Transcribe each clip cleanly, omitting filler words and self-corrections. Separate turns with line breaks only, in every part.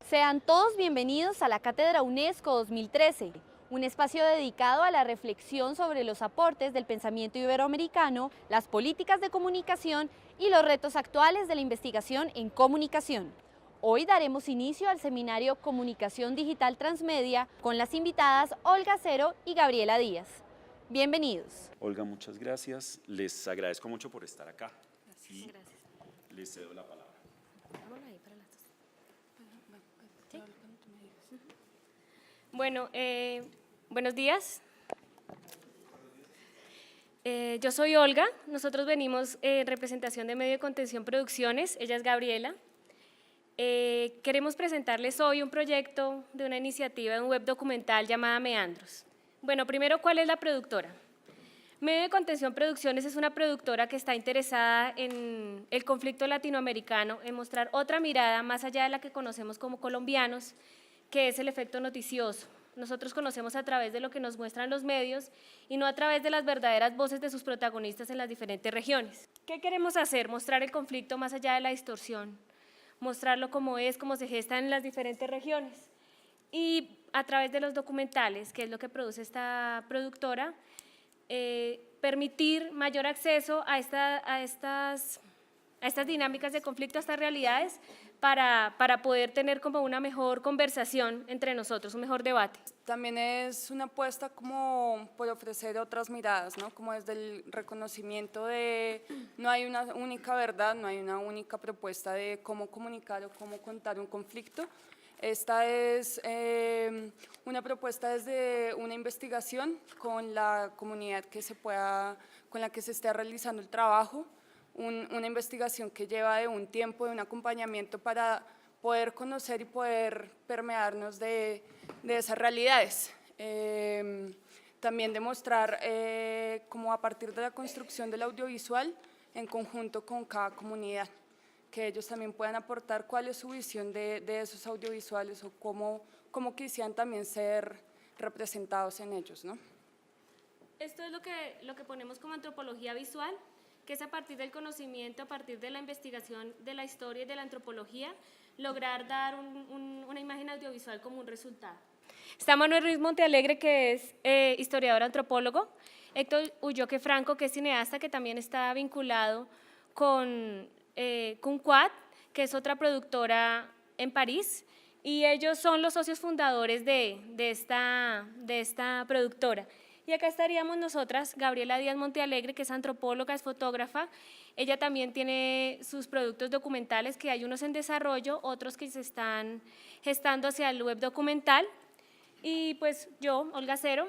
Sean todos bienvenidos a la Cátedra UNESCO 2013, un espacio dedicado a la reflexión sobre los aportes del pensamiento iberoamericano, las políticas de comunicación y los retos actuales de la investigación en comunicación. Hoy daremos inicio al seminario Comunicación Digital Transmedia con las invitadas Olga Cero y Gabriela Díaz. Bienvenidos.
Olga, muchas gracias. Les agradezco mucho por estar acá.
Gracias.
Les cedo la palabra.
Bueno, buenos días. Yo soy Olga, nosotros venimos en representación de Medio de Contención Producciones, ella es Gabriela. Queremos presentarles hoy un proyecto de una iniciativa de un web documental llamada Meandros. Bueno, primero, ¿cuál es la productora? Medio de Contención Producciones es una productora que está interesada en el conflicto latinoamericano, en mostrar otra mirada más allá de la que conocemos como colombianos, que es el efecto noticioso. Nosotros conocemos a través de lo que nos muestran los medios y no a través de las verdaderas voces de sus protagonistas en las diferentes regiones. ¿Qué queremos hacer? Mostrar el conflicto más allá de la distorsión, mostrarlo como es, cómo se gesta en las diferentes regiones. Y a través de los documentales, que es lo que produce esta productora, permitir mayor acceso a estas dinámicas de conflicto, a estas realidades, para poder tener como una mejor conversación entre nosotros, un mejor debate.
También es una apuesta como por ofrecer otras miradas, ¿no? Como desde el reconocimiento de no hay una única verdad, no hay una única propuesta de cómo comunicar o cómo contar un conflicto. Esta es una propuesta desde una investigación con la comunidad con la que se esté realizando el trabajo, una investigación que lleva de un tiempo, de un acompañamiento para poder conocer y poder permearnos de esas realidades. También demostrar cómo a partir de la construcción del audiovisual en conjunto con cada comunidad, que ellos también puedan aportar cuál es su visión de esos audiovisuales o cómo quisieran también ser representados en ellos, ¿no?
Esto es lo que ponemos como antropología visual, que es a partir del conocimiento, a partir de la investigación de la historia y de la antropología, lograr dar una imagen audiovisual como un resultado. Está Manuel Ruiz Montealegre, que es historiador antropólogo, Héctor Ulloque Franco, que es cineasta, que también está vinculado con Cunquat, que es otra productora en París, y ellos son los socios fundadores de esta productora. Y acá estaríamos nosotras, Gabriela Díaz Montealegre, que es antropóloga, es fotógrafa. Ella también tiene sus productos documentales, que hay unos en desarrollo, otros que se están gestando hacia el web documental. Y pues yo, Olga Cero,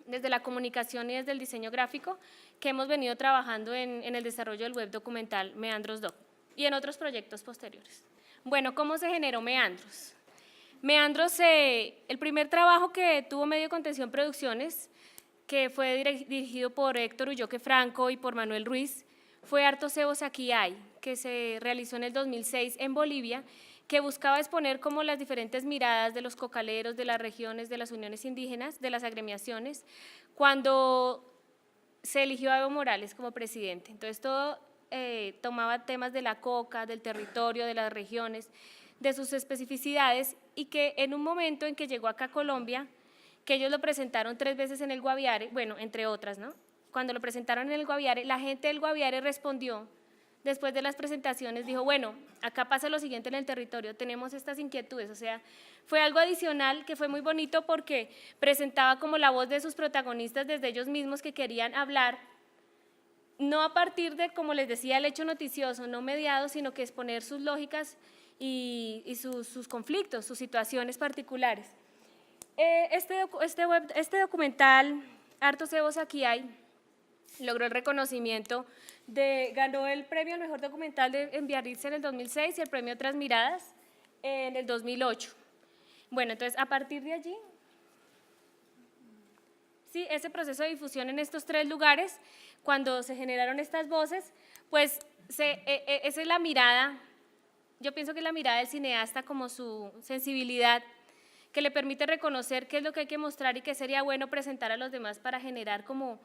desde la comunicación y desde el diseño gráfico, que hemos venido trabajando en el desarrollo del web documental Meandros Doc y en otros proyectos posteriores. Bueno, ¿cómo se generó Meandros? Meandros, el primer trabajo que tuvo Medio de Contención Producciones, que fue dirigido por Héctor Ulloque Franco y por Manuel Ruiz, fue Hartos Cebos Aquí Hay, que se realizó en el 2006 en Bolivia, que buscaba exponer como las diferentes miradas de los cocaleros, de las regiones, de las uniones indígenas, de las agremiaciones, cuando se eligió a Evo Morales como presidente. Entonces todo tomaba temas de la coca, del territorio, de las regiones, de sus especificidades, y que en un momento en que llegó acá a Colombia, que ellos lo presentaron 3 veces en el Guaviare, bueno, entre otras, ¿no? Cuando lo presentaron en el Guaviare, la gente del Guaviare respondió, después de las presentaciones, dijo, bueno, acá pasa lo siguiente en el territorio, tenemos estas inquietudes, o sea, fue algo adicional que fue muy bonito porque presentaba como la voz de sus protagonistas desde ellos mismos que querían hablar, no a partir de, como les decía, el hecho noticioso, no mediado, sino que exponer sus lógicas y sus conflictos, sus situaciones particulares. Este documental, Hartos Cebos Aquí Hay, logró el reconocimiento, ganó el premio al mejor documental en Biarritz en el 2006 y el premio Otras Miradas en el 2008. Bueno, entonces a partir de allí, sí, ese proceso de difusión en estos 3 lugares, cuando se generaron estas voces, pues esa es la mirada, yo pienso que es la mirada del cineasta, como su sensibilidad, que le permite reconocer qué es lo que hay que mostrar y qué sería bueno presentar a los demás para generar como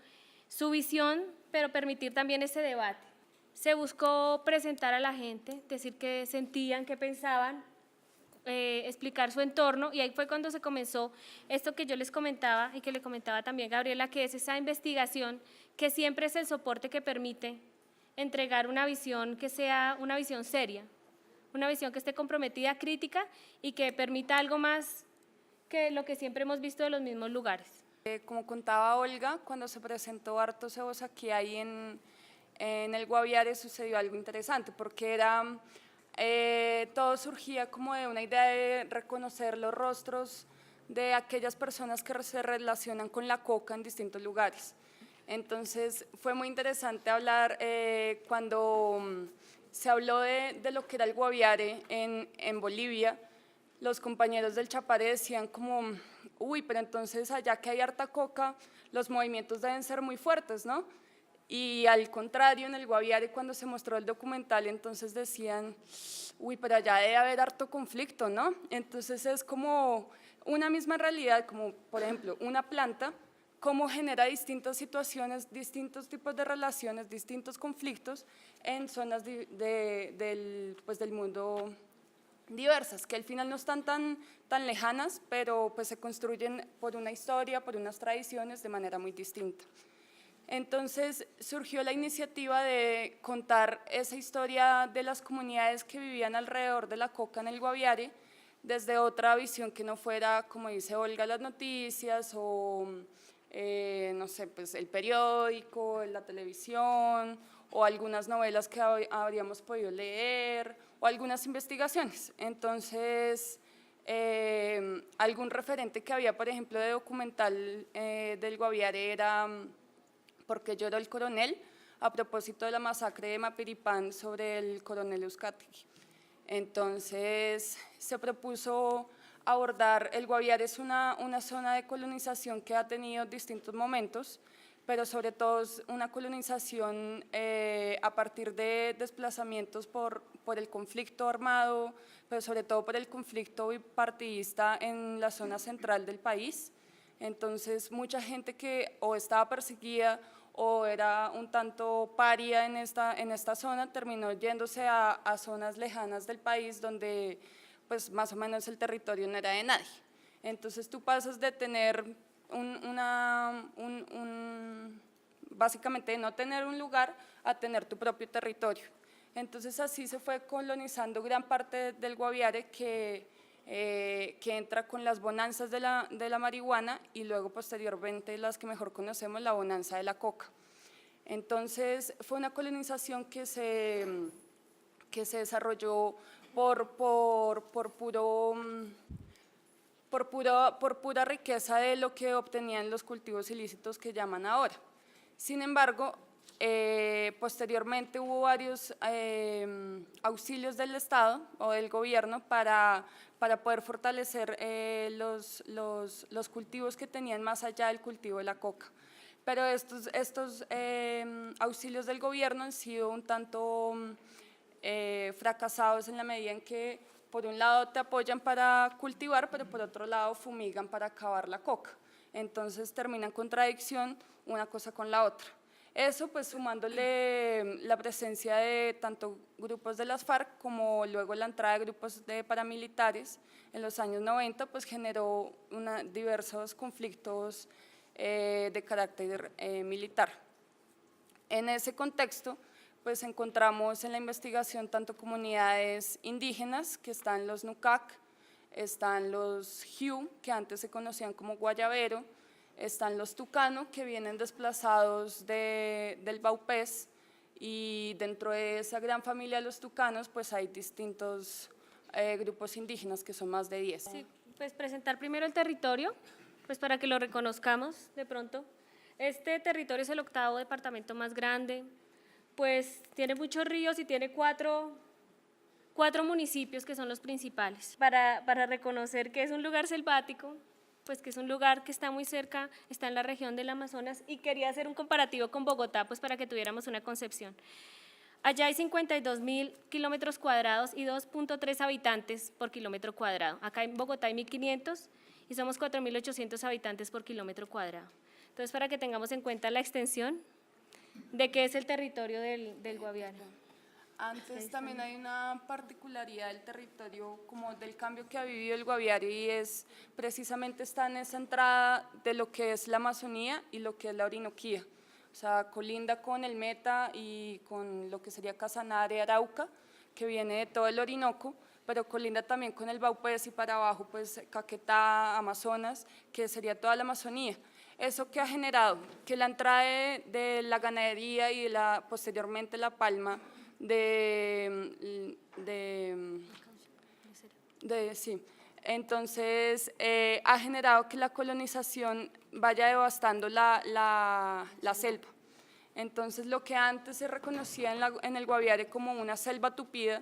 su visión, pero permitir también ese debate. Se buscó presentar a la gente, decir qué sentían, qué pensaban, explicar su entorno, y ahí fue cuando se comenzó esto que yo les comentaba y que le comentaba también Gabriela, que es esa investigación que siempre es el soporte que permite entregar una visión que sea una visión seria, una visión que esté comprometida, crítica y que permita algo más que lo que siempre hemos visto de los mismos lugares.
Como contaba Olga, cuando se presentó Harto Cebos aquí ahí en el Guaviare sucedió algo interesante, porque todo surgía como de una idea de reconocer los rostros de aquellas personas que se relacionan con la coca en distintos lugares. Entonces fue muy interesante hablar cuando se habló de lo que era el Guaviare en Bolivia. Los compañeros del Chapare decían como, uy, pero entonces allá que hay harta coca, los movimientos deben ser muy fuertes, ¿no? Y al contrario, en el Guaviare, cuando se mostró el documental, entonces decían, uy, pero allá debe haber harto conflicto, ¿no? Entonces es como una misma realidad, como por ejemplo una planta, cómo genera distintas situaciones, distintos tipos de relaciones, distintos conflictos en zonas del mundo diversas, que al final no están tan lejanas, pero pues se construyen por una historia, por unas tradiciones de manera muy distinta. Entonces surgió la iniciativa de contar esa historia de las comunidades que vivían alrededor de la coca en el Guaviare desde otra visión que no fuera, como dice Olga, las noticias o no sé, pues el periódico, la televisión o algunas novelas que habríamos podido leer o algunas investigaciones. Entonces, algún referente que había, por ejemplo, de documental del Guaviare era ¿Por qué lloró el coronel?, a propósito de la masacre de Mapiripán sobre el coronel Euskadi. Entonces, se propuso abordar, el Guaviare es una zona de colonización que ha tenido distintos momentos, pero sobre todo es una colonización a partir de desplazamientos por el conflicto armado, pero sobre todo por el conflicto bipartidista en la zona central del país. Entonces, mucha gente que o estaba perseguida o era un tanto paria en esta zona, terminó yéndose a zonas lejanas del país donde pues más o menos el territorio no era de nadie. Entonces tú pasas de tener básicamente de no tener un lugar a tener tu propio territorio. Entonces así se fue colonizando gran parte del Guaviare que entra con las bonanzas de la marihuana y luego posteriormente las que mejor conocemos, la bonanza de la coca. Entonces fue una colonización que se desarrolló por pura riqueza de lo que obtenían los cultivos ilícitos que llaman ahora. Sin embargo, posteriormente hubo varios auxilios del Estado o del gobierno para poder fortalecer los cultivos que tenían más allá del cultivo de la coca. Pero estos auxilios del gobierno han sido un tanto fracasados en la medida en que por un lado te apoyan para cultivar, pero por otro lado fumigan para acabar la coca. Entonces termina en contradicción una cosa con la otra. Eso pues sumándole la presencia de tanto grupos de las FARC como luego la entrada de grupos de paramilitares en los años 90 pues generó diversos conflictos de carácter militar. En ese contexto pues encontramos en la investigación tanto comunidades indígenas que están los Nucac, están los Jiu, que antes se conocían como Guayabero, están los Tucano, que vienen desplazados del Baupés, y dentro de esa gran familia de los Tucanos pues hay distintos grupos indígenas que son más de 10.
Sí, pues presentar primero el territorio, pues para que lo reconozcamos de pronto. Este territorio es el 8º departamento más grande, pues tiene muchos ríos y tiene cuatro municipios que son los principales. Para reconocer que es un lugar selvático, pues que es un lugar que está muy cerca, está en la región del Amazonas, y quería hacer un comparativo con Bogotá, pues para que tuviéramos una concepción. Allá hay 52.000 kilómetros cuadrados y 2.3 habitantes por kilómetro cuadrado. Acá en Bogotá hay 1.500 y somos 4.800 habitantes por kilómetro cuadrado. Entonces, para que tengamos en cuenta la extensión de qué es el territorio del Guaviare.
Antes también hay una particularidad del territorio, como del cambio que ha vivido el Guaviare, y es precisamente está en esa entrada de lo que es la Amazonía y lo que es la Orinoquía. O sea, colinda con el Meta y con lo que sería Casanare, Arauca, que viene de todo el Orinoco, pero colinda también con el Baupés y para abajo, pues Caquetá, Amazonas, que sería toda la Amazonía. ¿Eso que ha generado? Que la entrada de la ganadería y posteriormente la palma sí. Entonces, ha generado que la colonización vaya devastando la selva. Entonces, lo que antes se reconocía en el Guaviare como una selva tupida,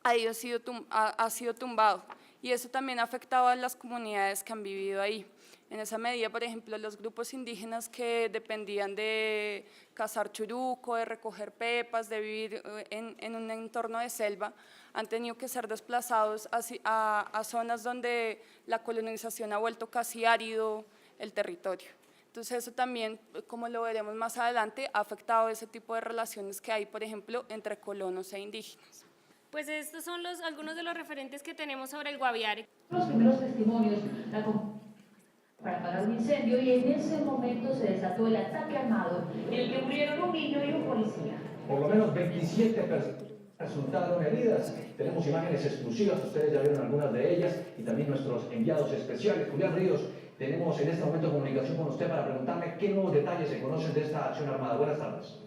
ha sido tumbado. Y eso también ha afectado a las comunidades que han vivido ahí. En esa medida, por ejemplo, los grupos indígenas que dependían de cazar churuco, de recoger pepas, de vivir en un entorno de selva, han tenido que ser desplazados a zonas donde la colonización ha vuelto casi árido el territorio. Entonces eso también, como lo veremos más adelante, ha afectado ese tipo de relaciones que hay, por ejemplo, entre colonos e indígenas.
Pues estos son algunos de los referentes que tenemos sobre el Guaviare.
Los primeros testimonios para apagar un incendio, y en ese momento se desató el ataque armado en el que murieron un niño y un policía.
Por lo menos 27 personas resultaron heridas. Tenemos imágenes exclusivas, ustedes ya vieron algunas de ellas, y también nuestros enviados especiales. Julián Ríos, tenemos en este momento comunicación con usted para preguntarle qué nuevos detalles se conocen de esta acción armada. Buenas tardes.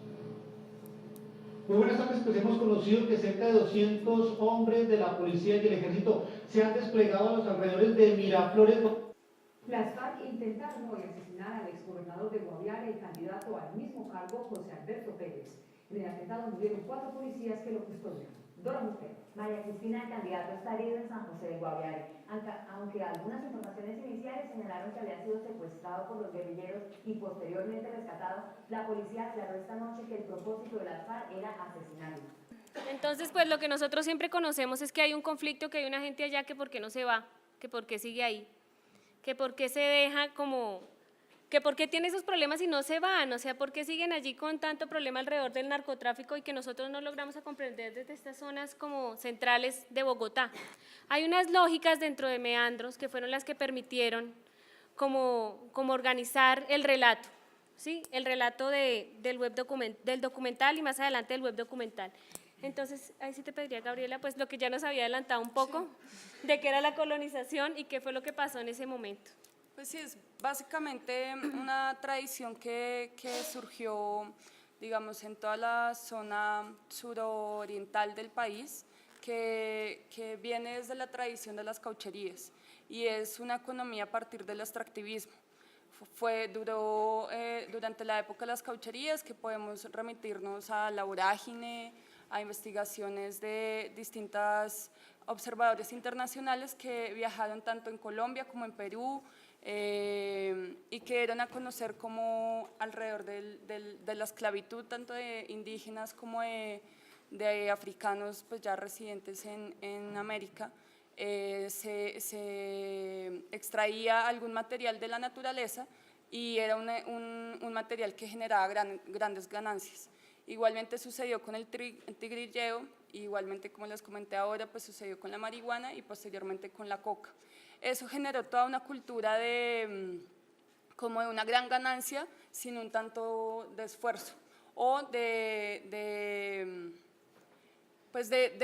Muy buenas tardes, pues hemos conocido que cerca de 200 hombres de la policía y el ejército se han desplegado a los alrededores de Miraflores.
Las FARC intentaron hoy asesinar al exgobernador de Guaviare y candidato al mismo cargo, José Alberto Pérez. En el atentado murieron 4 policías que lo custodian. Dora Mujer.
María Cristina, el candidato, está herido en San José de Guaviare, aunque algunas informaciones iniciales señalaron que había sido secuestrado por los guerrilleros y posteriormente rescatado. La policía aclaró esta noche que el propósito de las FARC era asesinarlo.
Entonces, pues lo que nosotros siempre conocemos es que hay un conflicto, que hay una gente allá que por qué no se va, que por qué sigue ahí, que por qué se deja como, que por qué tiene esos problemas y no se van, o sea, por qué siguen allí con tanto problema alrededor del narcotráfico y que nosotros no logramos a comprender desde estas zonas como centrales de Bogotá. Hay unas lógicas dentro de Meandros que fueron las que permitieron como organizar el relato, ¿sí? El relato del documental y más adelante del web documental. Entonces, ahí sí te pediría, Gabriela, pues lo que ya nos había adelantado un poco, sí, de qué era la colonización y qué fue lo que pasó en ese momento.
Pues sí, es básicamente una tradición que surgió, digamos, en toda la zona suroriental del país, que viene desde la tradición de las caucherías, y es una economía a partir del extractivismo. Duró durante la época de las caucherías, que podemos remitirnos a la vorágine, a investigaciones de distintos observadores internacionales que viajaron tanto en Colombia como en Perú, y que dieron a conocer cómo alrededor de la esclavitud, tanto de indígenas como de africanos pues ya residentes en América, se extraía algún material de la naturaleza y era un material que generaba grandes ganancias. Igualmente sucedió con el tigrillo, igualmente como les comenté ahora, pues sucedió con la marihuana y posteriormente con la coca. Eso generó toda una cultura como de una gran ganancia sin un tanto de esfuerzo o de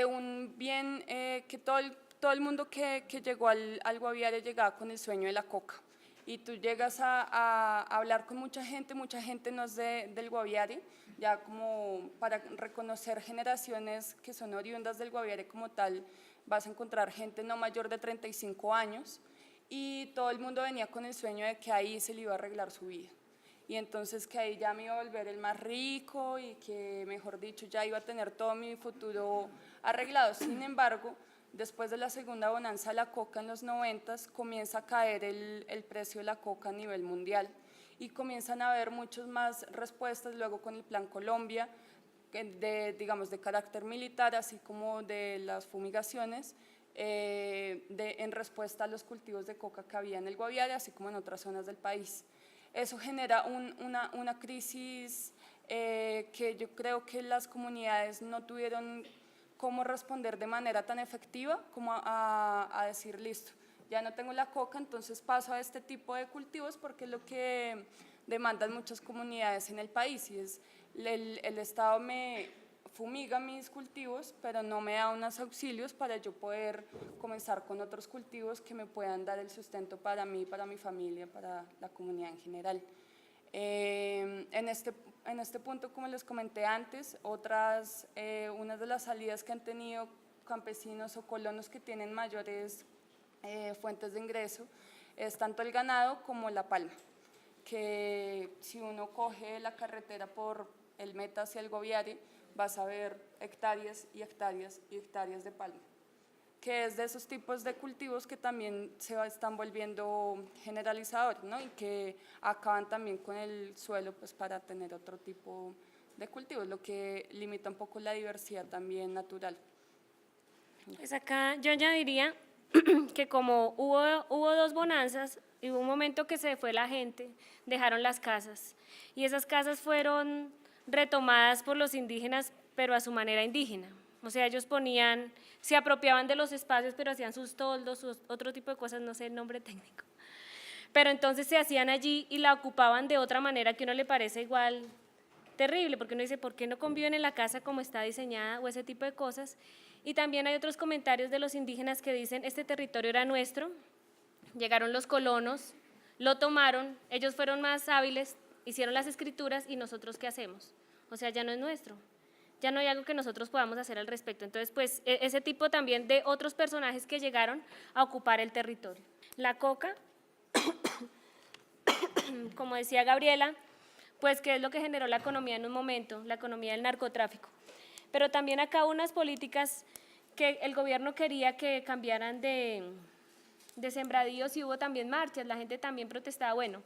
un bien que todo el mundo que llegó al Guaviare llegaba con el sueño de la coca. Y tú llegas a hablar con mucha gente no es del Guaviare, ya como para reconocer generaciones que son oriundas del Guaviare como tal, vas a encontrar gente no mayor de 35 años y todo el mundo venía con el sueño de que ahí se le iba a arreglar su vida. Y entonces que ahí ya me iba a volver el más rico y que, mejor dicho, ya iba a tener todo mi futuro arreglado. Sin embargo, después de la segunda bonanza de la coca en los 90s, comienza a caer el precio de la coca a nivel mundial y comienzan a haber muchas más respuestas luego con el Plan Colombia, digamos, de carácter militar, así como de las fumigaciones, en respuesta a los cultivos de coca que había en el Guaviare, así como en otras zonas del país. Eso genera una crisis que yo creo que las comunidades no tuvieron cómo responder de manera tan efectiva como a decir, listo, ya no tengo la coca, entonces paso a este tipo de cultivos, porque es lo que demandan muchas comunidades en el país, y es el Estado me fumiga mis cultivos, pero no me da unos auxilios para yo poder comenzar con otros cultivos que me puedan dar el sustento para mí, para mi familia, para la comunidad en general. En este punto, como les comenté antes, una de las salidas que han tenido campesinos o colonos que tienen mayores fuentes de ingreso es tanto el ganado como la palma, que si uno coge la carretera por el Meta hacia el Guaviare, vas a ver hectáreas y hectáreas y hectáreas de palma, que es de esos tipos de cultivos que también se están volviendo generalizadores, ¿no? Y que acaban también con el suelo, pues, para tener otro tipo de cultivos, lo que limita un poco la diversidad también natural.
Pues acá yo añadiría que como hubo dos bonanzas, y hubo un momento que se fue la gente, dejaron las casas, y esas casas fueron retomadas por los indígenas, pero a su manera indígena. O sea, ellos se apropiaban de los espacios, pero hacían sus toldos, sus otro tipo de cosas, no sé el nombre técnico. Pero entonces se hacían allí y la ocupaban de otra manera que a uno le parece igual terrible, porque uno dice, ¿por qué no conviven en la casa como está diseñada? O ese tipo de cosas. Y también hay otros comentarios de los indígenas que dicen, este territorio era nuestro, llegaron los colonos, lo tomaron, ellos fueron más hábiles, hicieron las escrituras, y nosotros ¿qué hacemos? O sea, ya no es nuestro, ya no hay algo que nosotros podamos hacer al respecto. Entonces, pues, ese tipo también de otros personajes que llegaron a ocupar el territorio. La coca, como decía Gabriela, pues, ¿qué es lo que generó la economía en un momento? La economía del narcotráfico. Pero también acá unas políticas que el gobierno quería que cambiaran de sembradíos, y hubo también marchas, la gente también protestaba. Bueno,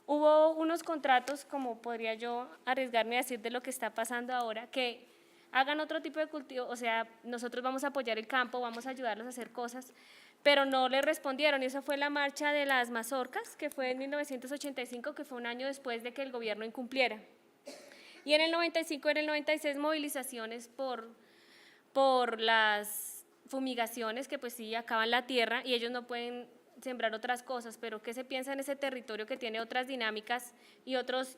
hubo unos contratos, como podría yo arriesgarme a decir de lo que está pasando ahora, que hagan otro tipo de cultivo, o sea, nosotros vamos a apoyar el campo, vamos a ayudarlos a hacer cosas, pero no le respondieron, y eso fue la marcha de las mazorcas, que fue en 1985, que fue un año después de que el gobierno incumpliera. Y en el 95 y en el 96 movilizaciones por las fumigaciones, que pues sí acaban la tierra y ellos no pueden sembrar otras cosas, pero ¿qué se piensa en ese territorio que tiene otras dinámicas y otros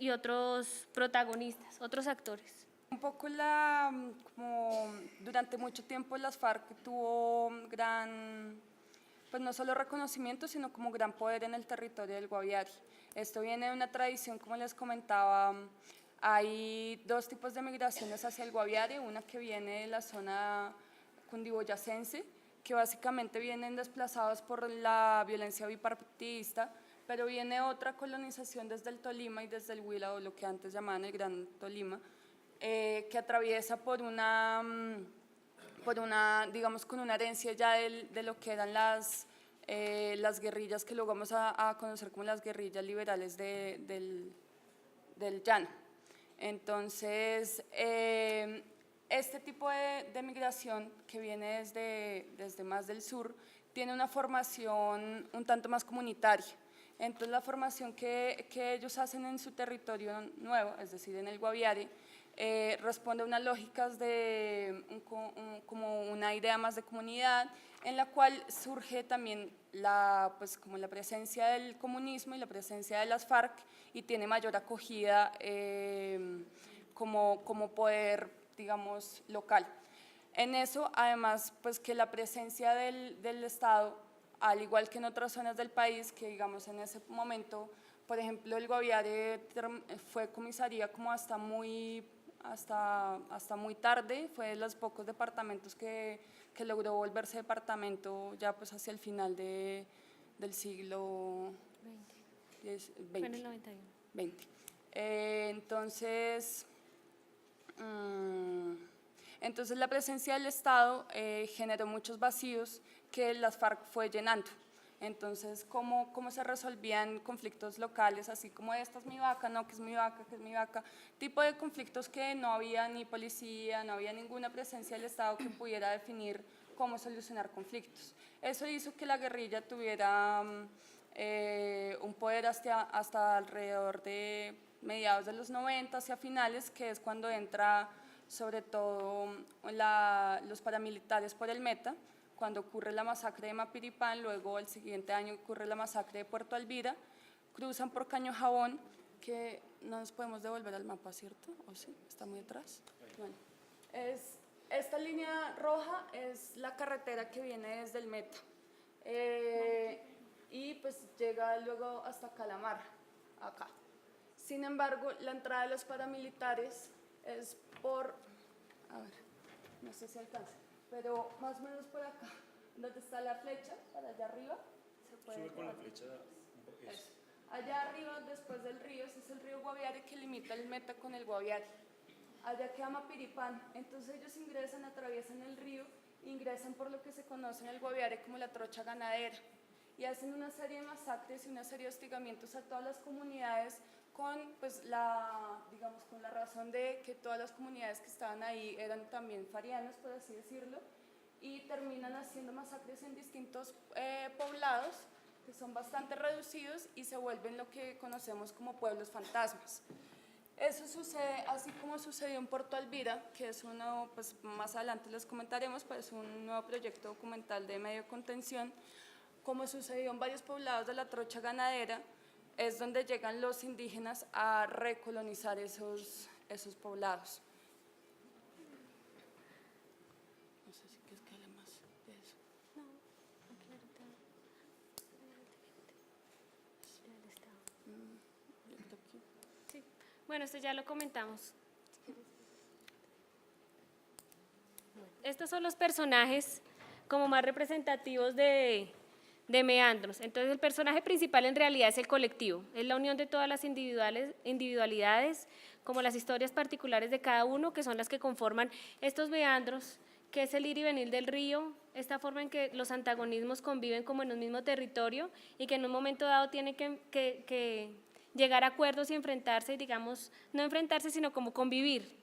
protagonistas, otros actores?
Un poco como durante mucho tiempo las FARC tuvo gran, pues no solo reconocimiento, sino como gran poder en el territorio del Guaviare. Esto viene de una tradición, como les comentaba, hay dos tipos de migraciones hacia el Guaviare, una que viene de la zona cundiboyacense, que básicamente vienen desplazados por la violencia bipartidista, pero viene otra colonización desde el Tolima y desde el Huila, o lo que antes llamaban el Gran Tolima, que atraviesa por una, digamos, con una herencia ya de lo que eran las guerrillas, que luego vamos a conocer como las guerrillas liberales del llano. Entonces, este tipo de migración que viene desde más del sur tiene una formación un tanto más comunitaria. Entonces, la formación que ellos hacen en su territorio nuevo, es decir, en el Guaviare, responde a unas lógicas de como una idea más de comunidad, en la cual surge también pues, como la presencia del comunismo y la presencia de las FARC, y tiene mayor acogida como poder, digamos, local. En eso, además, pues que la presencia del Estado, al igual que en otras zonas del país, que digamos en ese momento, por ejemplo, el Guaviare fue comisaría como hasta muy tarde, fue de los pocos departamentos que logró volverse departamento ya pues hacia el final del siglo XX.
Fue en el 91.
20. Entonces la presencia del Estado generó muchos vacíos que las FARC fue llenando. Entonces, cómo se resolvían conflictos locales, así como esta es mi vaca, no, que es mi vaca, que es mi vaca, tipo de conflictos que no había ni policía, no había ninguna presencia del Estado que pudiera definir cómo solucionar conflictos. Eso hizo que la guerrilla tuviera un poder hasta alrededor de mediados de los 90, hacia finales, que es cuando entra sobre todo los paramilitares por el Meta, cuando ocurre la masacre de Mapiripán, luego el siguiente año ocurre la masacre de Puerto Alvira, cruzan por Caño Jabón, que no nos podemos devolver al mapa, ¿cierto? ¿O sí? ¿Está muy atrás? Bueno, esta línea roja es la carretera que viene desde el Meta, y pues llega luego hasta Calamar, acá. Sin embargo, la entrada de los paramilitares es por, a ver, no sé si alcanza, pero más o menos por acá, donde está la flecha, para allá arriba, se puede
Sube con la
ver.
flecha.
Eso. Allá arriba, después del río, ese es el río Guaviare que limita el Meta con el Guaviare. Allá queda Mapiripán, entonces ellos ingresan, atraviesan el río, ingresan por lo que se conoce en el Guaviare como la trocha ganadera, y hacen una serie de masacres y una serie de hostigamientos a todas las comunidades con, pues, digamos, con la razón de que todas las comunidades que estaban ahí eran también farianas, por así decirlo, y terminan haciendo masacres en distintos poblados que son bastante reducidos y se vuelven lo que conocemos como pueblos fantasmas. Eso sucede así como sucedió en Puerto Alvira, que es uno, pues más adelante les comentaremos, pues es un nuevo proyecto documental de medio contención, como sucedió en varios poblados de la trocha ganadera, es donde llegan los indígenas a recolonizar esos poblados. No sé si quieres que hable más de eso.
No, aquí ahorita.
Yo creo que
Sí. Bueno, esto ya lo comentamos. Estos son los personajes como más representativos de Meandros. Entonces el personaje principal en realidad es el colectivo, es la unión de todas las individualidades, como las historias particulares de cada uno, que son las que conforman estos meandros, que es el ir y venir del río, esta forma en que los antagonismos conviven como en un mismo territorio y que en un momento dado tienen que llegar a acuerdos y enfrentarse, y digamos, no enfrentarse, sino como convivir.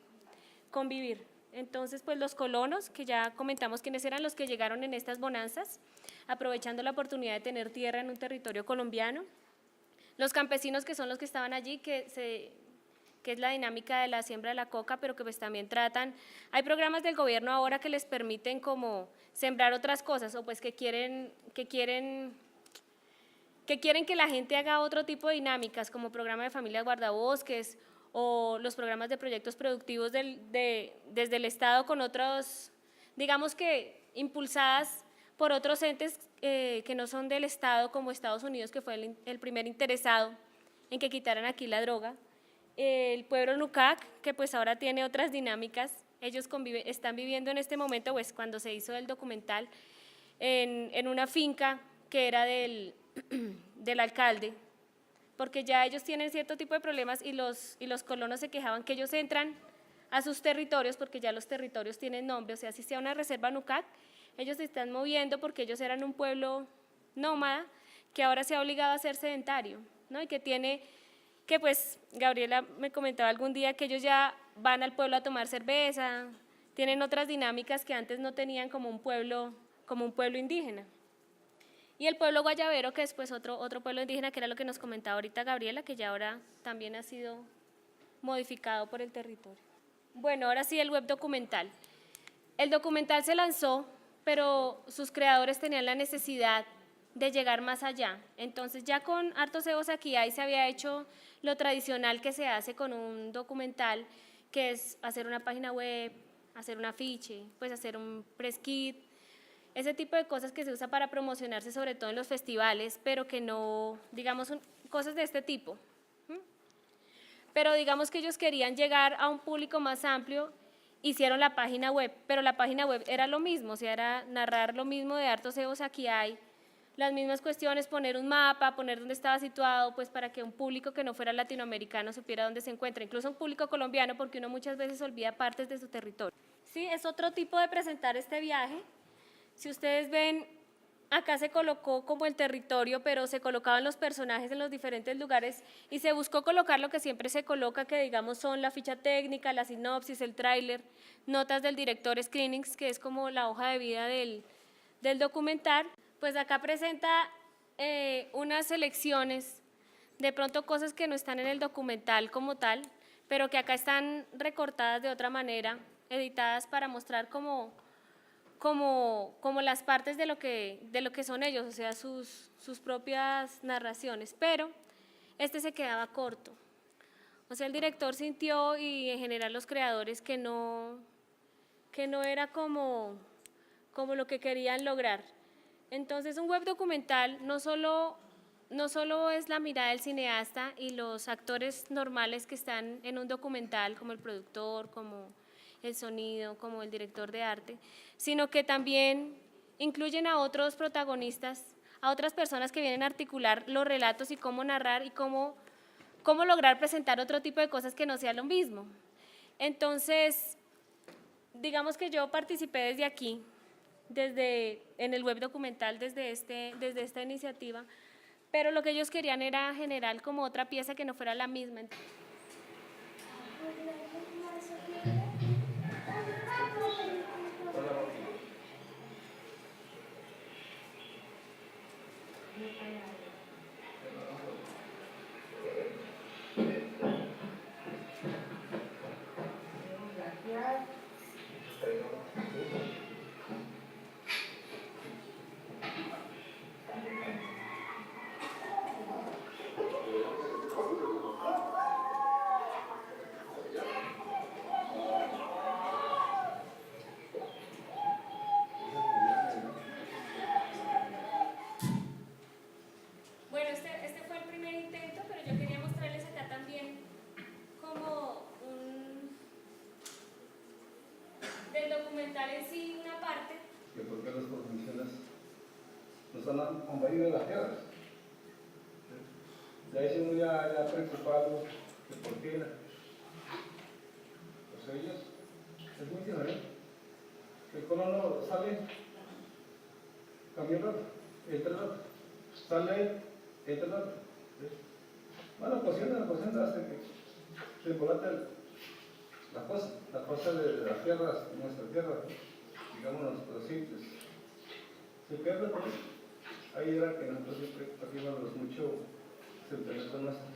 Entonces, pues los colonos, que ya comentamos quiénes eran los que llegaron en estas bonanzas, aprovechando la oportunidad de tener tierra en un territorio colombiano. Los campesinos, que son los que estaban allí, que es la dinámica de la siembra de la coca, pero que pues también tratan, hay programas del gobierno ahora que les permiten como sembrar otras cosas, o pues que quieren que la gente haga otro tipo de dinámicas, como programa de familias guardabosques, o los programas de proyectos productivos desde el Estado con otros, digamos que impulsadas por otros entes que no son del Estado, como Estados Unidos, que fue el primer interesado en que quitaran aquí la droga. El pueblo Nucac, que pues ahora tiene otras dinámicas, ellos están viviendo en este momento, pues cuando se hizo el documental, en una finca que era del alcalde, porque ya ellos tienen cierto tipo de problemas y los colonos se quejaban que ellos entran a sus territorios porque ya los territorios tienen nombre, o sea, si sea una reserva Nucac, ellos se están moviendo porque ellos eran un pueblo nómada que ahora se ha obligado a ser sedentario, ¿no? Y que pues Gabriela me comentaba algún día que ellos ya van al pueblo a tomar cerveza, tienen otras dinámicas que antes no tenían como un pueblo indígena. Y el pueblo guayabero, que es pues otro pueblo indígena, que era lo que nos comentaba ahorita Gabriela, que ya ahora también ha sido modificado por el territorio. Bueno, ahora sí el web documental. El documental se lanzó, pero sus creadores tenían la necesidad de llegar más allá. Entonces ya con Hartos Cebos Aquí Hay se había hecho lo tradicional que se hace con un documental, que es hacer una página web, hacer un afiche, pues hacer un press kit, ese tipo de cosas que se usa para promocionarse sobre todo en los festivales, pero que no, digamos, cosas de este tipo. Pero digamos que ellos querían llegar a un público más amplio, hicieron la página web, pero la página web era lo mismo, o sea, era narrar lo mismo de Hartos Cebos Aquí Hay, las mismas cuestiones, poner un mapa, poner dónde estaba situado, pues para que un público que no fuera latinoamericano supiera dónde se encuentra, incluso un público colombiano, porque uno muchas veces olvida partes de su territorio. Sí, es otro tipo de presentar este viaje. Si ustedes ven, acá se colocó como el territorio, pero se colocaban los personajes en los diferentes lugares y se buscó colocar lo que siempre se coloca, que digamos son la ficha técnica, la sinopsis, el tráiler, notas del director, screenings, que es como la hoja de vida del documental. Pues acá presenta unas selecciones, de pronto cosas que no están en el documental como tal, pero que acá están recortadas de otra manera, editadas para mostrar como las partes de lo que son ellos, o sea, sus propias narraciones, pero este se quedaba corto. O sea, el director sintió, y en general los creadores, que no era como lo que querían lograr. Entonces, un web documental no solo es la mirada del cineasta y los actores normales que están en un documental, como el productor, como el sonido, como el director de arte, sino que también incluyen a otros protagonistas, a otras personas que vienen a articular los relatos y cómo narrar y cómo lograr presentar otro tipo de cosas que no sea lo mismo. Entonces, digamos que yo participé desde aquí, en el web documental, desde esta iniciativa, pero lo que ellos querían era generar como otra pieza que no fuera la misma. Bueno, este fue el primer intento, pero yo quería mostrarles acá también como del documental en sí, una parte.
Que por qué los profesionales nos han invadido las tierras. De ahí uno ya preocupado de por qué. Pues ellos, es muy diferente. El colono sale, cambia el rato, entra el rato, sale, entra el rato. Bueno, cocienda hasta que se embolate la cosa de las tierras, nuestra tierra, digamos nuestros sitios. Se pierde por eso. Ahí era que nosotros siempre partíamos mucho sentimientos nuestros.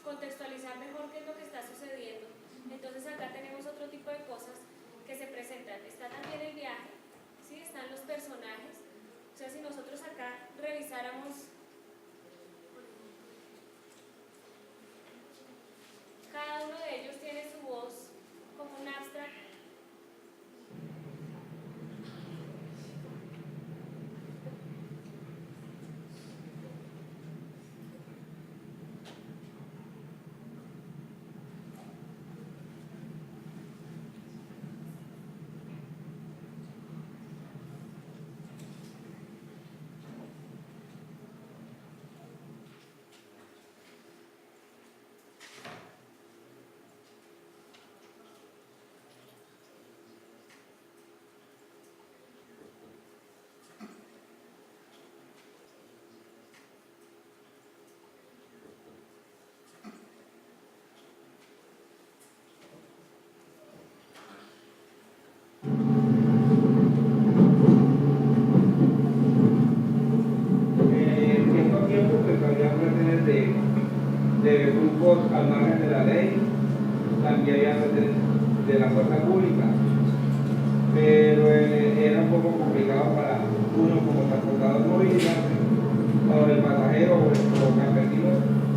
Contextualizar mejor qué es lo que está sucediendo. Entonces acá tenemos otro tipo de cosas que se presentan. Está también el viaje, ¿sí? Están los personajes. O sea, si nosotros acá revisáramos cada uno de ellos tiene su voz como un abstract.
de grupos al margen de la ley, también de la fuerza pública, pero era un poco complicado para uno como transportador movilizarse, o el pasajero o campesino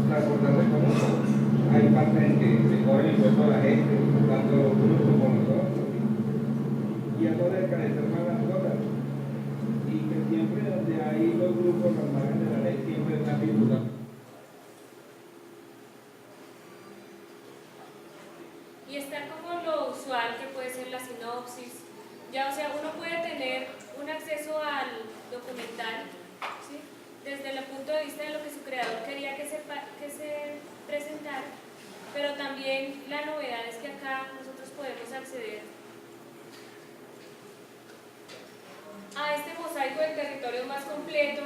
transportarse con uno. Hay parte en que se cobra el impuesto a la gente, tanto los unos como nosotros, y eso de encarecer más las cosas, y que siempre donde hay los grupos al margen de la ley siempre están vinculados.
Y está como lo usual que puede ser la sinopsis. Ya, o sea, uno puede tener un acceso al documental, ¿sí?, desde el punto de vista de lo que su creador quería que se presentara, pero también la novedad es que acá nosotros podemos acceder a este mosaico del territorio más completo.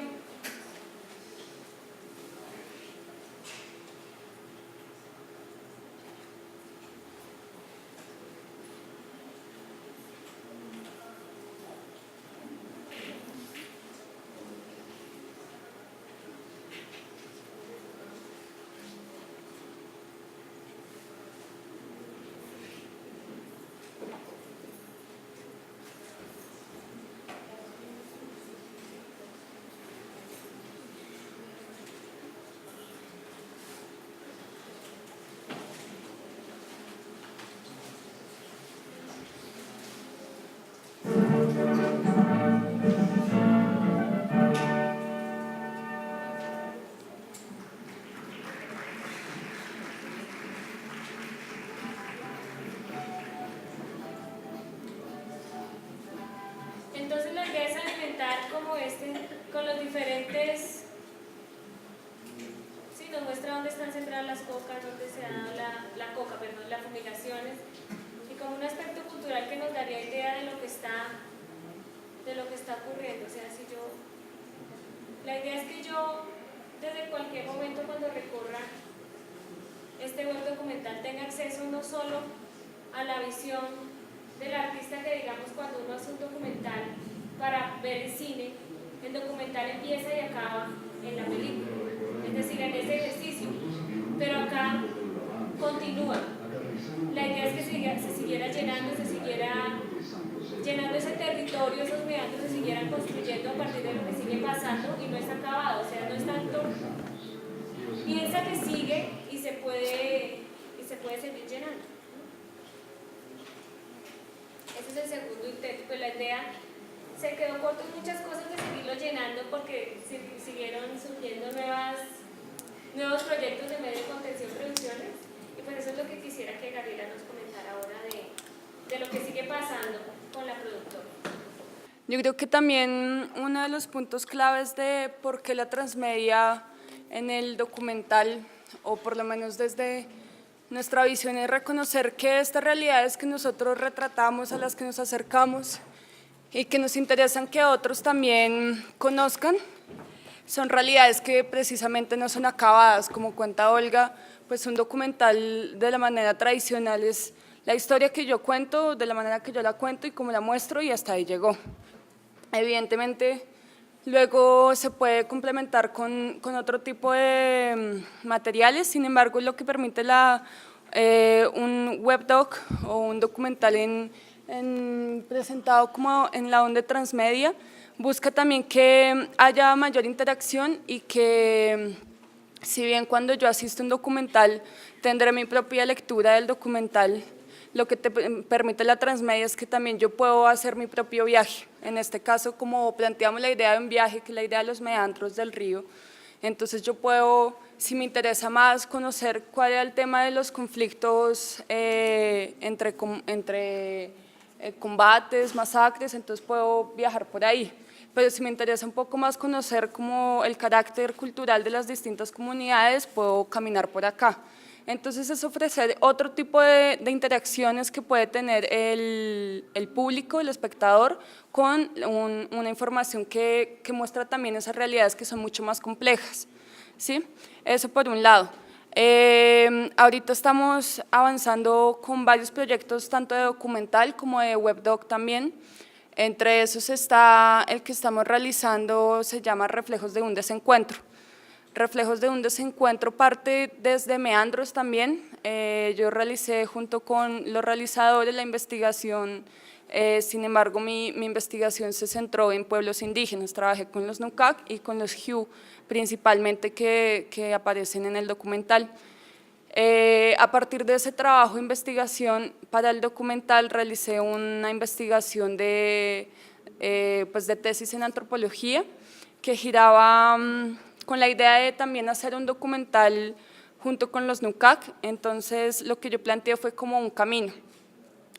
Entonces la idea es alimentar como con los diferentes, sí, nos muestra dónde están sembradas las cocas, dónde se da las fumigaciones, y como un aspecto cultural que nos daría idea de lo que está ocurriendo. O sea, la idea es que yo desde cualquier momento cuando recorra este web documental tenga acceso no solo a la visión del artista, que digamos cuando uno hace un documental para ver el cine, el documental empieza y acaba en la película, es decir, en ese ejercicio, pero acá continúa. La idea es que se siguiera llenando, se siguiera llenando ese territorio, esos meandros se siguieran construyendo a partir de lo que sigue pasando, y no está acabado. O sea, no es tanto, piensa que sigue y se puede seguir llenando. Ese es el segundo intento. Pues la idea se quedó corto en muchas cosas de seguirlo llenando, porque siguieron surgiendo nuevos proyectos de medio de contención, producciones, y pues eso es lo que quisiera que Gabriela nos comentara ahora de lo que sigue pasando con la productora.
Yo creo que también uno de los puntos claves de por qué la transmedia en el documental, o por lo menos desde nuestra visión, es reconocer que estas realidades que nosotros retratamos, a las que nos acercamos y que nos interesan que otros también conozcan, son realidades que precisamente no son acabadas. Como cuenta Olga, pues un documental de la manera tradicional es la historia que yo cuento, de la manera que yo la cuento y cómo la muestro, y hasta ahí llegó. Evidentemente, luego se puede complementar con otro tipo de materiales. Sin embargo, lo que permite un webdoc o un documental presentado como en la onda transmedia, busca también que haya mayor interacción, y que, si bien cuando yo asisto a un documental tendré mi propia lectura del documental, lo que te permite la transmedia es que también yo puedo hacer mi propio viaje. En este caso, como planteamos la idea de un viaje, que es la idea de los meandros del río, entonces yo puedo, si me interesa más conocer cuál era el tema de los conflictos entre combates, masacres, entonces puedo viajar por ahí. Pero si me interesa un poco más conocer como el carácter cultural de las distintas comunidades, puedo caminar por acá. Entonces es ofrecer otro tipo de interacciones que puede tener el público, el espectador, con una información que muestra también esas realidades que son mucho más complejas, ¿sí? Eso por un lado. Ahorita estamos avanzando con varios proyectos, tanto de documental como de webdoc también. Entre esos está el que estamos realizando, se llama Reflejos de un desencuentro. Reflejos de un desencuentro parte desde Meandros también. Yo realicé junto con los realizadores la investigación, sin embargo mi investigación se centró en pueblos indígenas, trabajé con los Nukak y con los Hu, principalmente que aparecen en el documental. A partir de ese trabajo de investigación para el documental realicé una investigación de tesis en antropología que giraba con la idea de también hacer un documental junto con los Nukak. Entonces lo que yo planteé fue como un camino,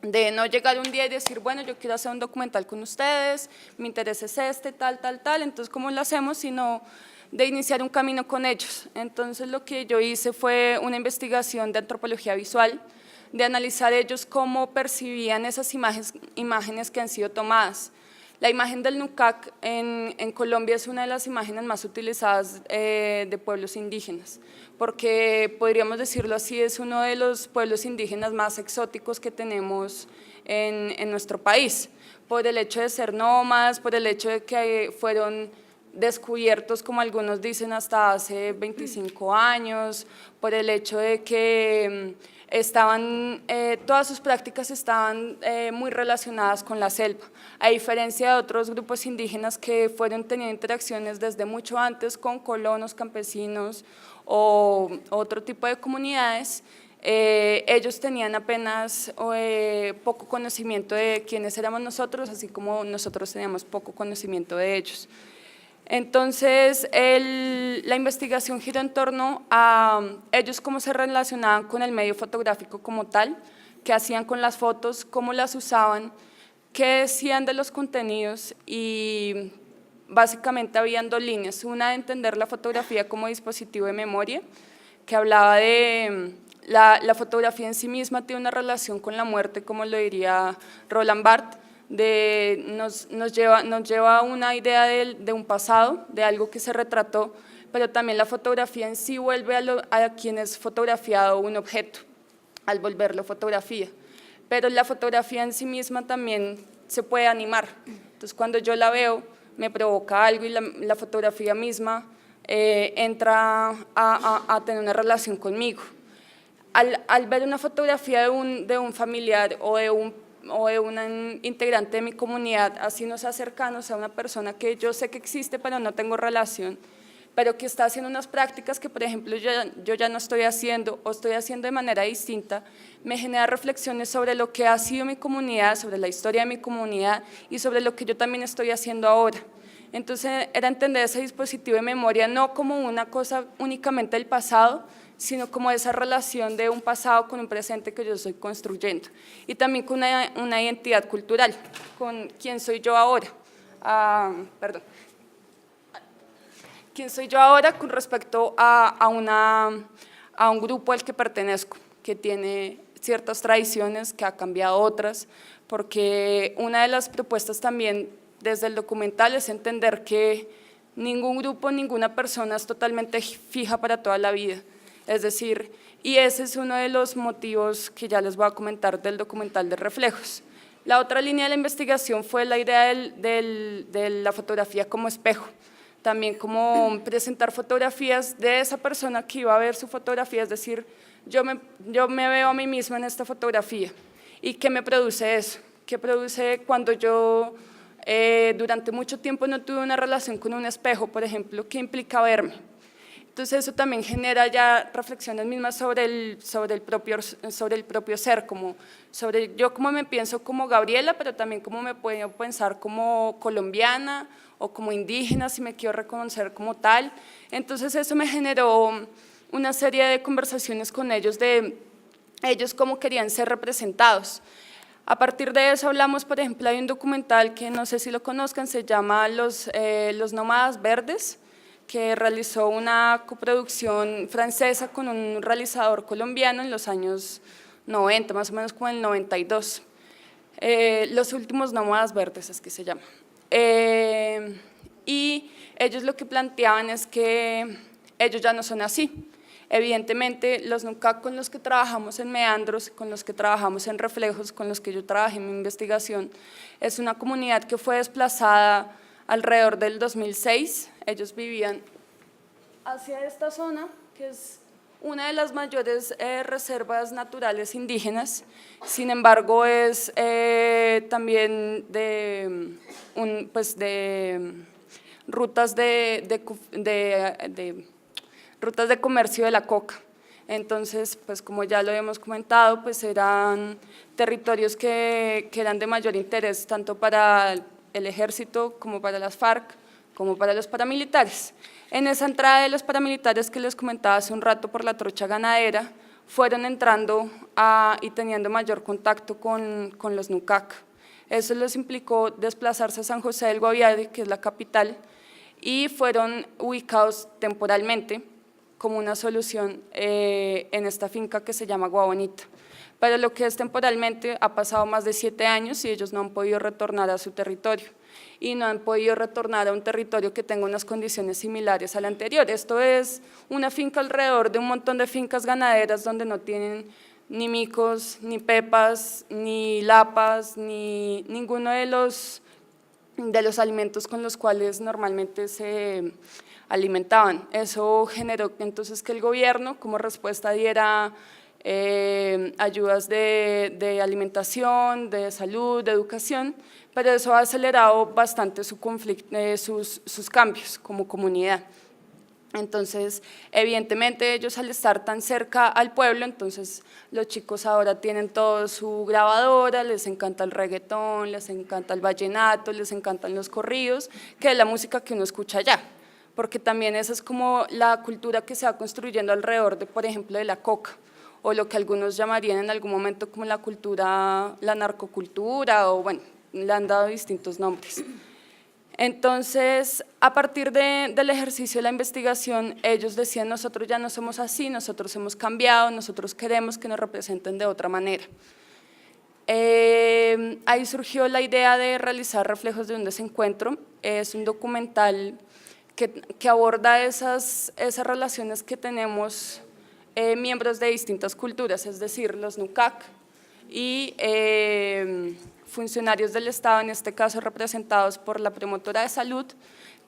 de no llegar un día y decir, bueno, yo quiero hacer un documental con ustedes, mi interés es este, tal, entonces ¿cómo lo hacemos? Sino de iniciar un camino con ellos. Entonces lo que yo hice fue una investigación de antropología visual, de analizar ellos cómo percibían esas imágenes que han sido tomadas. La imagen del Nukak en Colombia es una de las imágenes más utilizadas de pueblos indígenas, porque podríamos decirlo así, es uno de los pueblos indígenas más exóticos que tenemos en nuestro país, por el hecho de ser nómadas, por el hecho de que fueron descubiertos, como algunos dicen, hasta hace 25 años, por el hecho de que todas sus prácticas estaban muy relacionadas con la selva, a diferencia de otros grupos indígenas que fueron teniendo interacciones desde mucho antes con colonos, campesinos o otro tipo de comunidades. Ellos tenían apenas poco conocimiento de quiénes éramos nosotros, así como nosotros teníamos poco conocimiento de ellos. Entonces, la investigación giró en torno a ellos cómo se relacionaban con el medio fotográfico como tal, qué hacían con las fotos, cómo las usaban, qué decían de los contenidos y básicamente habían dos líneas, una de entender la fotografía como dispositivo de memoria, que hablaba de la fotografía en sí misma tiene una relación con la muerte, como lo diría Roland Barthes, nos lleva a una idea de un pasado, de algo que se retrató, pero también la fotografía en sí vuelve a quien es fotografiado un objeto, al volverlo fotografía. Pero la fotografía en sí misma también se puede animar, entonces cuando yo la veo me provoca algo y la fotografía misma entra a tener una relación conmigo. Al ver una fotografía de un familiar o de un integrante de mi comunidad, así no sea cercano, sea una persona que yo sé que existe pero no tengo relación, pero que está haciendo unas prácticas que por ejemplo yo ya no estoy haciendo o estoy haciendo de manera distinta, me genera reflexiones sobre lo que ha sido mi comunidad, sobre la historia de mi comunidad y sobre lo que yo también estoy haciendo ahora. Entonces era entender ese dispositivo de memoria no como una cosa únicamente del pasado, sino como esa relación de un pasado con un presente que yo estoy construyendo y también con una identidad cultural, con quién soy yo ahora, quién soy yo ahora con respecto a un grupo al que pertenezco, que tiene ciertas tradiciones, que ha cambiado otras, porque una de las propuestas también desde el documental es entender que ningún grupo, ninguna persona es totalmente fija para toda la vida. Es decir, y ese es uno de los motivos que ya les voy a comentar del documental de Reflejos. La otra línea de la investigación fue la idea de la fotografía como espejo, también como presentar fotografías de esa persona que iba a ver su fotografía, es decir, yo me veo a mí misma en esta fotografía. ¿Y qué me produce eso? ¿Qué produce cuando yo durante mucho tiempo no tuve una relación con un espejo, por ejemplo? ¿Qué implica verme? Entonces eso también genera ya reflexiones mismas sobre el propio ser, como sobre yo cómo me pienso como Gabriela, pero también cómo me puedo pensar como colombiana o como indígena, si me quiero reconocer como tal. Entonces eso me generó una serie de conversaciones con ellos, de ellos cómo querían ser representados. A partir de eso hablamos, por ejemplo, hay un documental que no sé si lo conozcan, se llama Los Nómadas Verdes, que realizó una coproducción francesa con un realizador colombiano en los años 90, más o menos como en el 92. Los últimos nómadas verdes es que se llama. Y ellos lo que planteaban es que ellos ya no son así. Evidentemente, los Nukak con los que trabajamos en Meandros, con los que trabajamos en Reflejos, con los que yo trabajé en mi investigación, es una comunidad que fue desplazada alrededor del 2006, ellos vivían hacia esta zona, que es una de las mayores reservas naturales indígenas. Sin embargo, es también de rutas rutas de comercio de la coca. Entonces, pues como ya lo hemos comentado, pues eran territorios que eran de mayor interés tanto para el ejército como para las FARC, como para los paramilitares. En esa entrada de los paramilitares que les comentaba hace un rato por la trocha ganadera, fueron entrando y teniendo mayor contacto con los Nucac. Eso les implicó desplazarse a San José del Guaviare, que es la capital, y fueron ubicados temporalmente como una solución en esta finca que se llama Guabonita. Pero lo que es temporalmente ha pasado más de 7 años y ellos no han podido retornar a su territorio y no han podido retornar a un territorio que tenga unas condiciones similares al anterior. Esto es una finca alrededor de un montón de fincas ganaderas donde no tienen ni micos, ni pepas, ni lapas, ni ninguno de los alimentos con los cuales normalmente se alimentaban. Eso generó entonces que el gobierno como respuesta diera ayudas de alimentación, de salud, de educación, pero eso ha acelerado bastante sus cambios como comunidad. Entonces, evidentemente ellos al estar tan cerca al pueblo, entonces los chicos ahora tienen todo su grabadora, les encanta el reggaetón, les encanta el vallenato, les encantan los corridos, que es la música que uno escucha allá, porque también esa es como la cultura que se va construyendo alrededor de, por ejemplo, de la coca, o lo que algunos llamarían en algún momento como la cultura, la narcocultura, o bueno, le han dado distintos nombres. Entonces, a partir del ejercicio de la investigación, ellos decían, nosotros ya no somos así, nosotros hemos cambiado, nosotros queremos que nos representen de otra manera. Ahí surgió la idea de realizar Reflejos de un Desencuentro. Es un documental que aborda esas relaciones que tenemos miembros de distintas culturas, es decir, los Nucac y funcionarios del Estado, en este caso representados por la promotora de salud,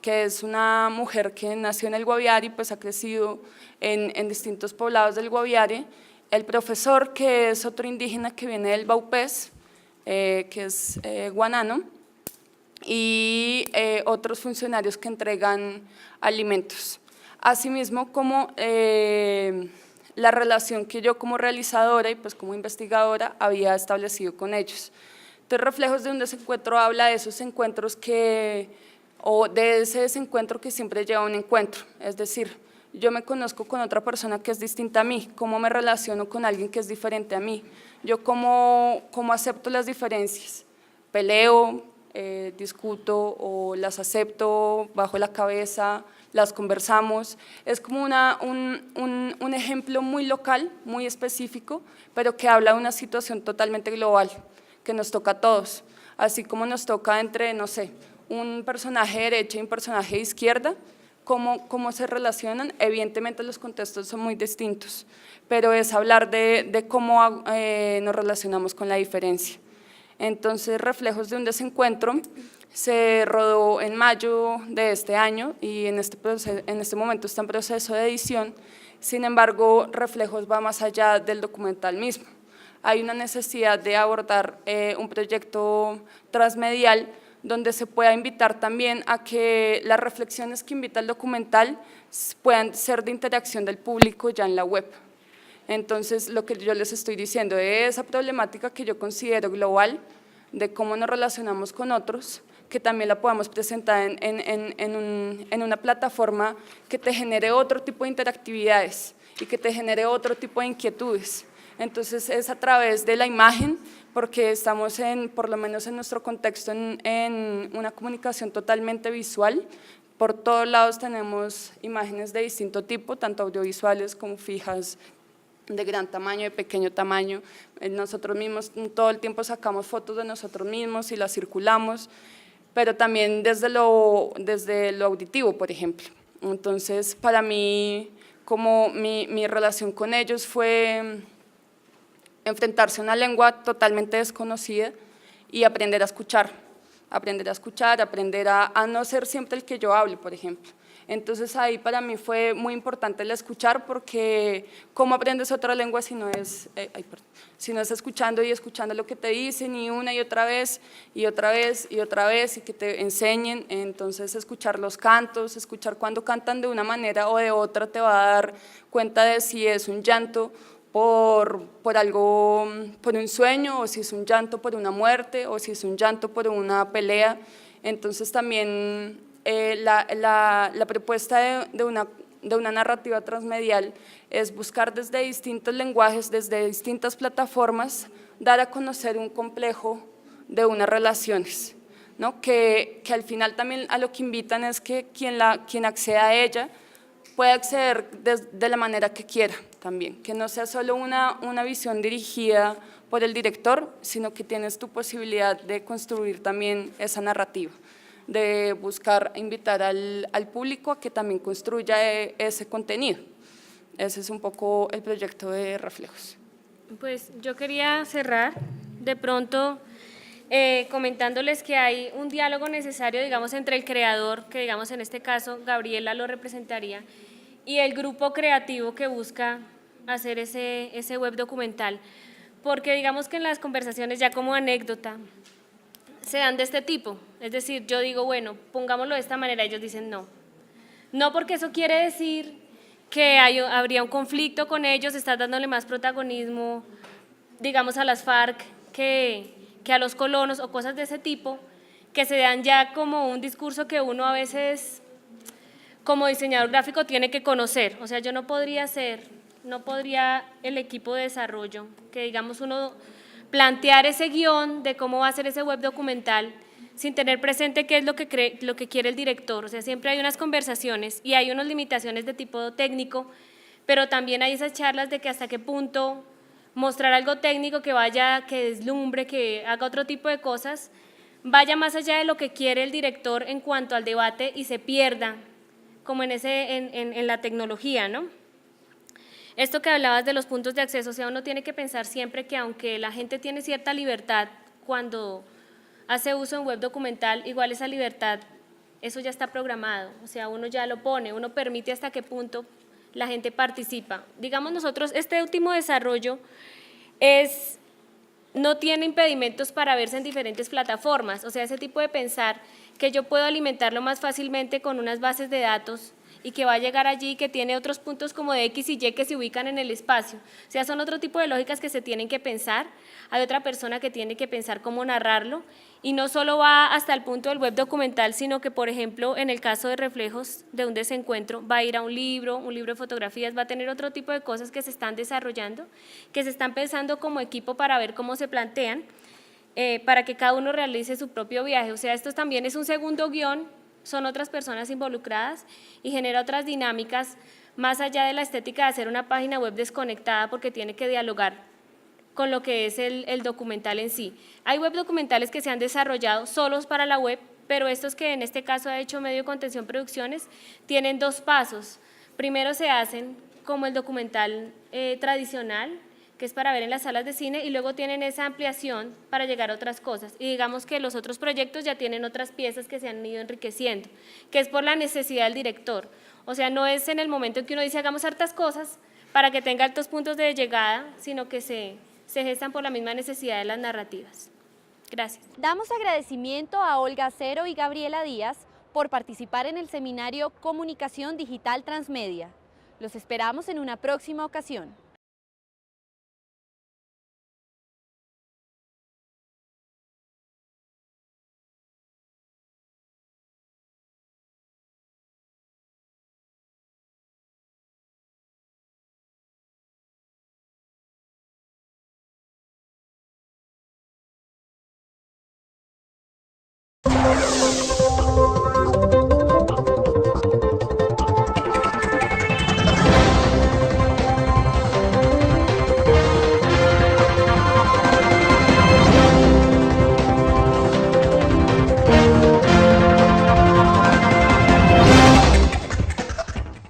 que es una mujer que nació en el Guaviare y pues ha crecido en distintos poblados del Guaviare, el profesor, que es otro indígena que viene del Baupés, que es guanano, y otros funcionarios que entregan alimentos. Asimismo, como la relación que yo como realizadora y pues como investigadora había establecido con ellos. Entonces, Reflejos de un Desencuentro habla de esos encuentros o de ese desencuentro que siempre lleva a un encuentro, es decir, yo me conozco con otra persona que es distinta a mí, cómo me relaciono con alguien que es diferente a mí, yo cómo acepto las diferencias, peleo, discuto o las acepto bajo la cabeza, las conversamos, es como un ejemplo muy local, muy específico, pero que habla de una situación totalmente global, que nos toca a todos, así como nos toca entre, no sé, un personaje de derecha y un personaje de izquierda, cómo se relacionan. Evidentemente los contextos son muy distintos, pero es hablar de cómo nos relacionamos con la diferencia. Entonces, Reflejos de un Desencuentro se rodó en mayo de este año y en este momento está en proceso de edición. Sin embargo, Reflejos va más allá del documental mismo. Hay una necesidad de abordar un proyecto transmedial donde se pueda invitar también a que las reflexiones que invita el documental puedan ser de interacción del público ya en la web. Entonces, lo que yo les estoy diciendo es esa problemática que yo considero global, de cómo nos relacionamos con otros, que también la podamos presentar en una plataforma que te genere otro tipo de interactividades y que te genere otro tipo de inquietudes. Entonces, es a través de la imagen, porque estamos por lo menos en nuestro contexto, en una comunicación totalmente visual. Por todos lados tenemos imágenes de distinto tipo, tanto audiovisuales como fijas, de gran tamaño, de pequeño tamaño. Nosotros mismos todo el tiempo sacamos fotos de nosotros mismos y las circulamos, pero también desde lo auditivo, por ejemplo. Entonces, para mí, como mi relación con ellos fue enfrentarse a una lengua totalmente desconocida y aprender a escuchar, aprender a no ser siempre el que yo hable, por ejemplo. Entonces ahí para mí fue muy importante el escuchar, porque ¿cómo aprendes otra lengua si no es, si no es escuchando y escuchando lo que te dicen y una y otra vez y otra vez y otra vez y que te enseñen? Entonces escuchar los cantos, escuchar cuando cantan de una manera o de otra te va a dar cuenta de si es un llanto por algo, por un sueño, o si es un llanto por una muerte, o si es un llanto por una pelea. Entonces también la propuesta de una narrativa transmedial es buscar desde distintos lenguajes, desde distintas plataformas, dar a conocer un complejo de unas relaciones, ¿no? Que al final también a lo que invitan es que quien acceda a ella puede acceder de la manera que quiera también, que no sea solo una visión dirigida por el director, sino que tienes tu posibilidad de construir también esa narrativa, de buscar invitar al público a que también construya ese contenido. Ese es un poco el proyecto de Reflejos.
Pues yo quería cerrar de pronto comentándoles que hay un diálogo necesario, digamos, entre el creador, que digamos en este caso Gabriela lo representaría, y el grupo creativo que busca hacer ese web documental, porque digamos que en las conversaciones, ya como anécdota, se dan de este tipo, es decir, yo digo, bueno, pongámoslo de esta manera, ellos dicen no, porque eso quiere decir que habría un conflicto con ellos, estás dándole más protagonismo, digamos, a las FARC que a los colonos o cosas de ese tipo, que se dan ya como un discurso que uno a veces como diseñador gráfico tiene que conocer. O sea, yo no podría el equipo de desarrollo, que digamos uno plantear ese guión de cómo va a ser ese web documental sin tener presente qué es lo que quiere el director. O sea, siempre hay unas conversaciones y hay unas limitaciones de tipo técnico, pero también hay esas charlas de que hasta qué punto mostrar algo técnico que deslumbre, que haga otro tipo de cosas, vaya más allá de lo que quiere el director en cuanto al debate y se pierda como en la tecnología, ¿no? Esto que hablabas de los puntos de acceso, o sea, uno tiene que pensar siempre que aunque la gente tiene cierta libertad cuando hace uso en web documental, igual esa libertad, eso ya está programado, o sea, uno ya lo pone, uno permite hasta qué punto la gente participa. Digamos nosotros, este último desarrollo no tiene impedimentos para verse en diferentes plataformas, o sea, ese tipo de pensar que yo puedo alimentarlo más fácilmente con unas bases de datos y que va a llegar allí, que tiene otros puntos como de X y Y que se ubican en el espacio. O sea, son otro tipo de lógicas que se tienen que pensar. Hay otra persona que tiene que pensar cómo narrarlo y no solo va hasta el punto del web documental, sino que, por ejemplo, en el caso de Reflejos de un desencuentro, va a ir a un libro de fotografías, va a tener otro tipo de cosas que se están desarrollando, que se están pensando como equipo para ver cómo se plantean, para que cada uno realice su propio viaje. O sea, esto también es un segundo guión, son otras personas involucradas y genera otras dinámicas más allá de la estética de hacer una página web desconectada, porque tiene que dialogar con lo que es el documental en sí. Hay web documentales que se han desarrollado solos para la web, pero estos que en este caso ha hecho Medio Contención Producciones tienen dos pasos. Primero se hacen como el documental tradicional, que es para ver en las salas de cine, y luego tienen esa ampliación para llegar a otras cosas. Y digamos que los otros proyectos ya tienen otras piezas que se han ido enriqueciendo, que es por la necesidad del director. O sea, no es en el momento en que uno dice hagamos hartas cosas para que tenga altos puntos de llegada, sino que se gestan por la misma necesidad de las narrativas. Gracias.
Damos agradecimiento a Olga Acero y Gabriela Díaz por participar en el seminario Comunicación Digital Transmedia. Los esperamos en una próxima ocasión.